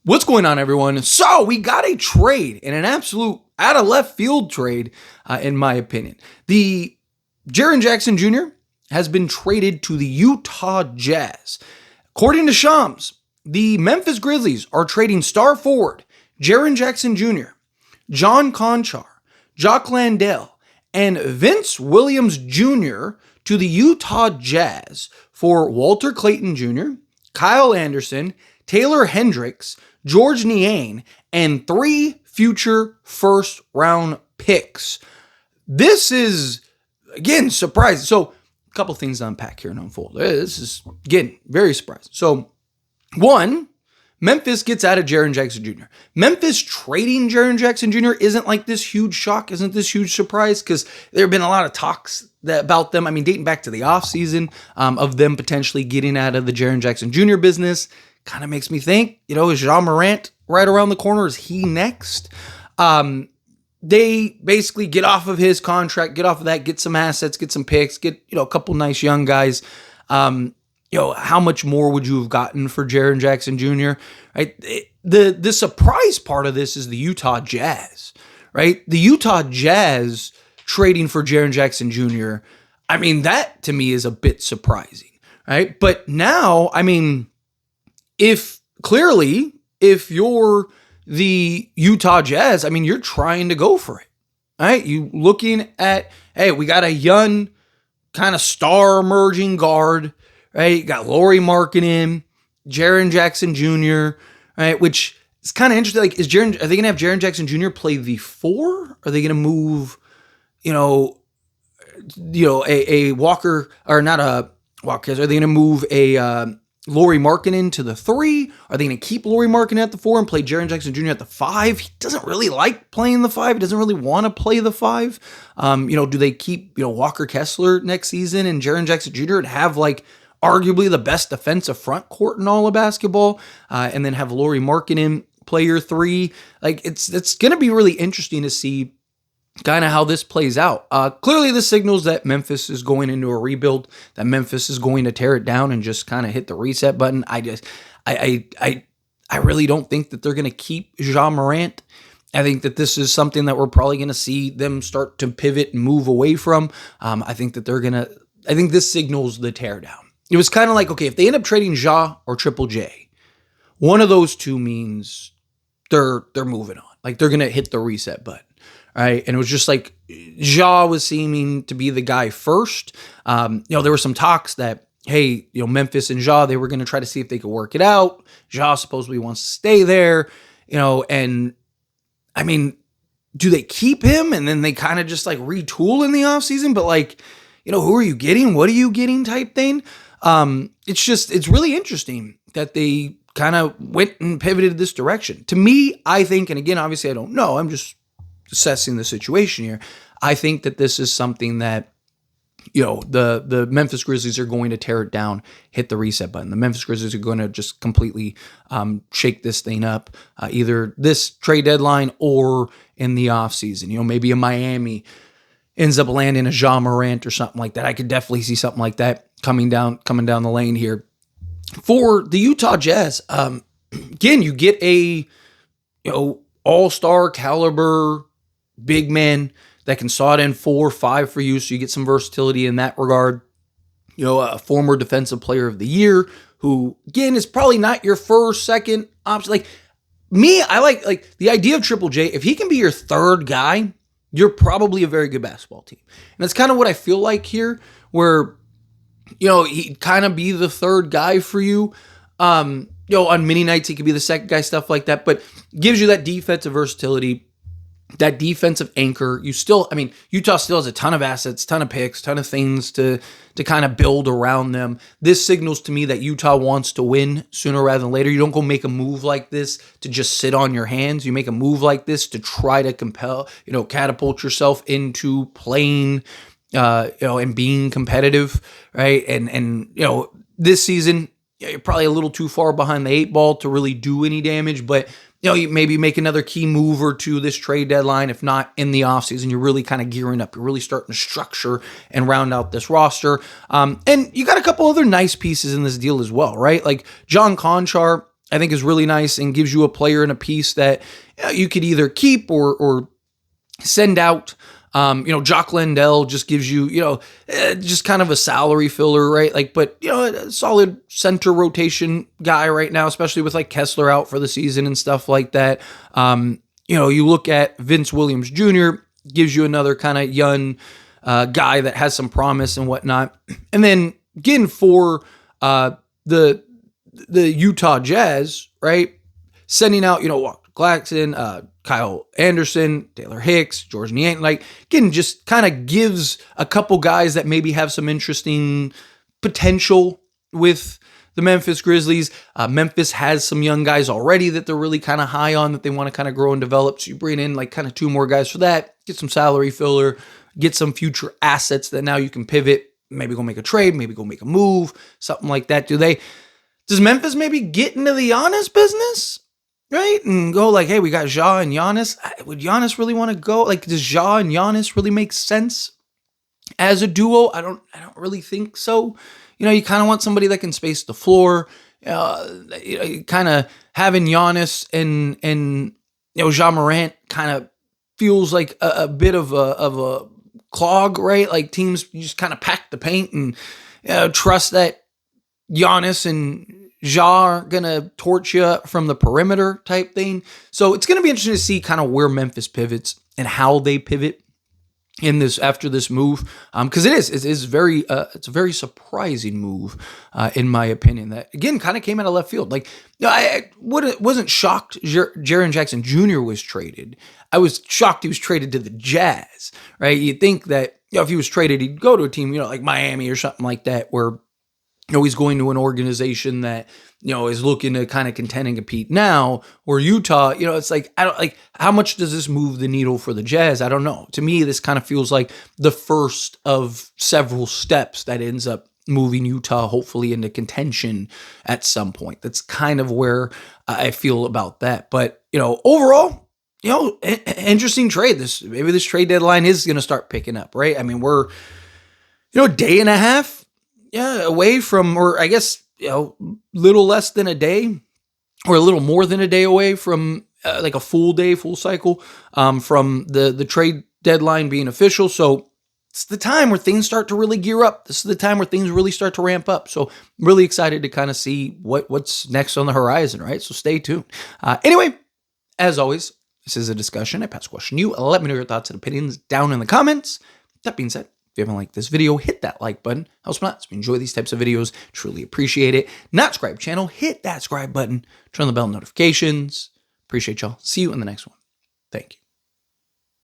What's going on, everyone? So we got a trade, and an absolute out of left field trade, in my opinion. The Jaren Jackson Jr. has been traded to the Utah Jazz. According to Shams, the Memphis Grizzlies are trading star forward Jaren Jackson Jr., John Conchar, Jock Landale, and Vince Williams Jr. to the Utah Jazz for Walter Clayton Jr., Kyle Anderson, Taylor Hendricks, George Niang, and 3 future first-round picks. This is, again, surprising. So, a couple things to unpack here and unfold. This is, again, very surprising. So, one, Memphis gets out of Jaren Jackson Jr. Memphis trading Jaren Jackson Jr. isn't like this huge shock, isn't this huge surprise, because there have been a lot of talks about them, dating back to the offseason, of them potentially getting out of the Jaren Jackson Jr. business. Kind of makes me think, is Ja Morant right around the corner? Is he next? They basically get off of his contract, get off of that, get some assets, get some picks, get, a couple nice young guys. How much more would you have gotten for Jaren Jackson Jr.? Right? The surprise part of this is the Utah Jazz, right? The Utah Jazz trading for Jaren Jackson Jr. That to me is a bit surprising, right? But now, if you're the Utah Jazz, you're trying to go for it, right? You looking at, hey, we got a young kind of star emerging guard, right? You got Lauri Markkanen, Jaren Jackson Jr., right? Which is kind of interesting. Like, are they going to have Jaren Jackson Jr. play the 4? Are they going to move, a Walker, or not a Walker? Are they going to move a Lauri Markkanen to the 3? Are they going to keep Lauri Markkanen at the 4 and play Jaren Jackson Jr. at the 5? He doesn't really like playing the 5. He doesn't really want to play the 5. Do they keep, Walker Kessler next season and Jaren Jackson Jr. and have arguably the best defensive front court in all of basketball, and then have Lauri Markkanen play your 3? It's going to be really interesting to see kind of how this plays out. Clearly, this signals that Memphis is going into a rebuild, that Memphis is going to tear it down and just kind of hit the reset button. I really don't think that they're going to keep Ja Morant. I think that this is something that we're probably going to see them start to pivot and move away from. I think this signals the teardown. It was kind of like, okay, if they end up trading Ja or Triple J, one of those two means they're moving on. They're going to hit the reset button. Right. And it was just like Ja was seeming to be the guy first. There were some talks that, hey, Memphis and Ja, they were going to try to see if they could work it out. Ja supposedly wants to stay there, and do they keep him? And then they kind of just retool in the offseason, but who are you getting? What are you getting type thing? It's really interesting that they kind of went and pivoted this direction. To me, I think, and again, obviously I don't know, I'm just assessing the situation here. I think that this is something that, the Memphis Grizzlies are going to tear it down, hit the reset button. The Memphis Grizzlies are going to just completely shake this thing up, either this trade deadline or in the offseason. Maybe a Miami ends up landing a Ja Morant or something like that. I could definitely see something like that coming down the lane here. For the Utah Jazz, again, you get a all-star caliber big man that can slot in 4 or 5 for you, so you get some versatility in that regard. A former defensive player of the year who, again, is probably not your first, second option. I like the idea of Triple J. If he can be your 3rd guy, you're probably a very good basketball team. And that's kind of what I feel like here, where, he'd kind of be the 3rd guy for you. On many nights, he could be the 2nd guy, stuff like that, but gives you that defensive versatility, that defensive anchor. Utah still has a ton of assets, ton of picks, ton of things to kind of build around them. This signals to me that Utah wants to win sooner rather than later. You don't go make a move like this to just sit on your hands. You make a move like this to try to catapult yourself into playing, and being competitive, right? And this season, you're probably a little too far behind the 8 ball to really do any damage, but you maybe make another key move or two this trade deadline. If not in the offseason, you're really kind of gearing up. You're really starting to structure and round out this roster. And you got a couple other nice pieces in this deal as well, right? Like John Conchar, I think is really nice and gives you a player and a piece that you could either keep or send out. Jock Landell just gives you, just kind of a salary filler, right? Like, but, a solid center rotation guy right now, especially with like Kessler out for the season and stuff like that. You look at Vince Williams Jr., gives you another kind of young guy that has some promise and whatnot. And then again, for the Utah Jazz, right? Sending out, Walker Claxton, Kyle Anderson, Taylor Hicks, George Niang, like, again, just kind of gives a couple guys that maybe have some interesting potential with the Memphis Grizzlies. Memphis has some young guys already that they're really kind of high on that they want to kind of grow and develop. So you bring in like kind of 2 more guys for that, get some salary filler, get some future assets that now you can pivot, maybe go make a trade, maybe go make a move, something like that. Does Memphis maybe get into the Giannis business? Right? And go like, hey, we got Ja and Giannis. Would Giannis really want to go? Like, does Ja and Giannis really make sense as a duo? I don't really think so. You kind of want somebody that can space the floor. Kind of having Giannis and Ja Morant kind of feels like a bit of a clog, right? Like teams, you just kind of pack the paint and trust that Giannis and Ja aren't going to torch you from the perimeter type thing. So it's going to be interesting to see kind of where Memphis pivots and how they pivot in this after this move. Because it's a very surprising move, in my opinion, that again kind of came out of left field. Like, I wasn't shocked Jaren Jackson Jr. was traded. I was shocked he was traded to the Jazz, right? You'd think that, if he was traded, he'd go to a team, like Miami or something like that, where he's going to an organization that, is looking to kind of contend and compete now, or Utah, it's like, I don't like, how much does this move the needle for the Jazz? I don't know. To me, this kind of feels like the first of several steps that ends up moving Utah hopefully into contention at some point. That's kind of where I feel about that. But, overall, interesting trade. Maybe this trade deadline is going to start picking up, right? I mean, we're, a day and a half away from, or I guess, little less than a day or a little more than a day away from like a full cycle from the trade deadline being official. So it's the time where things start to really gear up. This is the time where things really start to ramp up. So I'm really excited to kind of see what's next on the horizon, right? So stay tuned. Anyway, as always, this is a discussion. I pass the question to you. Let me know your thoughts and opinions down in the comments. That being said, if you haven't liked this video, hit that like button. Helps me out. If you enjoy these types of videos, truly appreciate it. Not subscribe channel, hit that subscribe button. Turn on the bell notifications. Appreciate y'all. See you in the next one. Thank you.